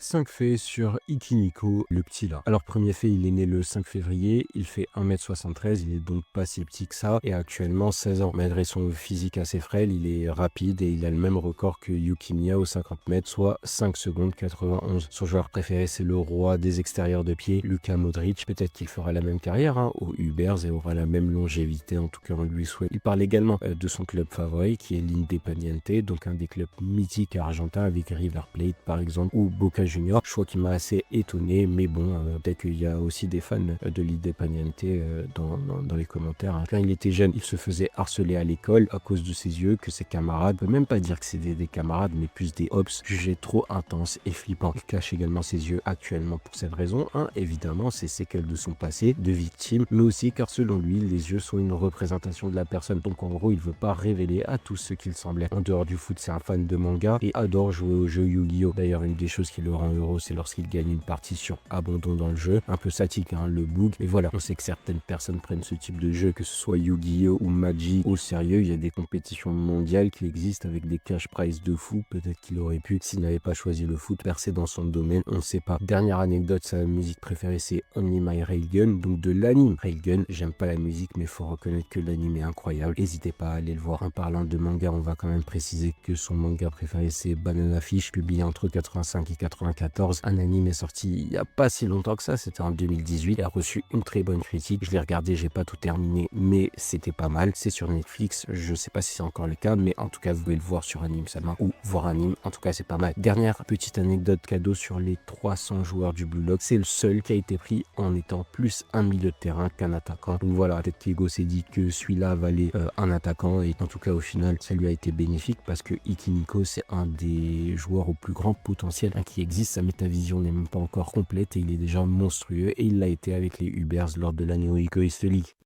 5 faits sur Ikiniko, le petit là. Alors premier fait, il est né le 5 février, il fait 1m73, il est donc pas si petit que ça, et actuellement 16 ans. Malgré son physique assez frêle, il est rapide et il a le même record que Yuki Miya au 50 mètres, soit 5 secondes 91. Son joueur préféré, c'est le roi des extérieurs de pied, Luka Modric. Peut-être qu'il fera la même carrière aux Ubers et aura la même longévité, en tout cas on lui souhaite. Il parle également de son club favori, qui est l'Independiente, donc un des clubs mythiques argentins avec River Plate par exemple, ou Boca Junior, choix qui m'a assez étonné, mais bon, peut-être qu'il y a aussi des fans de l'Independiente dans les commentaires. Quand il était jeune, il se faisait harceler à l'école à cause de ses yeux, que ses camarades, on peut même pas dire que c'est des camarades, mais plus des ops, jugés trop intenses et flippants. Il cache également ses yeux actuellement pour cette raison, évidemment, c'est séquelles de son passé, de victime, mais aussi car selon lui, les yeux sont une représentation de la personne, donc en gros, il veut pas révéler à tous ce qu'il semblait. En dehors du foot, c'est un fan de manga et adore jouer au jeu Yu-Gi-Oh! D'ailleurs, une des choses qui le rend heureux, c'est lorsqu'il gagne une partie sur abandon dans le jeu. Un peu sadique, le boog. Mais voilà, on sait que certaines personnes prennent ce type de jeu, que ce soit Yu-Gi-Oh! Ou Magic, au sérieux. Il y a des compétitions mondiales qui existent avec des cash prizes de fou. Peut-être qu'il aurait pu, s'il n'avait pas choisi le foot, percer dans son domaine. On ne sait pas. Dernière anecdote, sa musique préférée, c'est Only My Railgun, donc de l'anime Railgun. J'aime pas la musique, mais faut reconnaître que l'anime est incroyable. N'hésitez pas à aller le voir. En parlant de manga, on va quand même préciser que son manga préféré, c'est Banana Fish, publié entre 85 et 94. Un anime est sorti il y a pas si longtemps que ça, c'était en 2018. Il a reçu une très bonne critique. Je l'ai regardé, j'ai pas tout terminé, mais c'était pas mal. C'est sur Netflix, je sais pas si c'est encore le cas, mais en tout cas, vous pouvez le voir sur Anime Sama ou voir Anime. En tout cas, c'est pas mal. Dernière petite anecdote cadeau sur les 300 joueurs du Blue Lock, c'est le seul qui a été pris en étant plus un milieu de terrain qu'un attaquant. Donc voilà, peut-être qu'Ego s'est dit que celui-là valait un attaquant, et en tout cas, au final, ça lui a été bénéfique parce que Ikiniko, c'est un des joueurs au plus grand potentiel qui existe. Sa métavision n'est même pas encore complète et il est déjà monstrueux, et il l'a été avec les Ubers lors de la Neo Egoist League.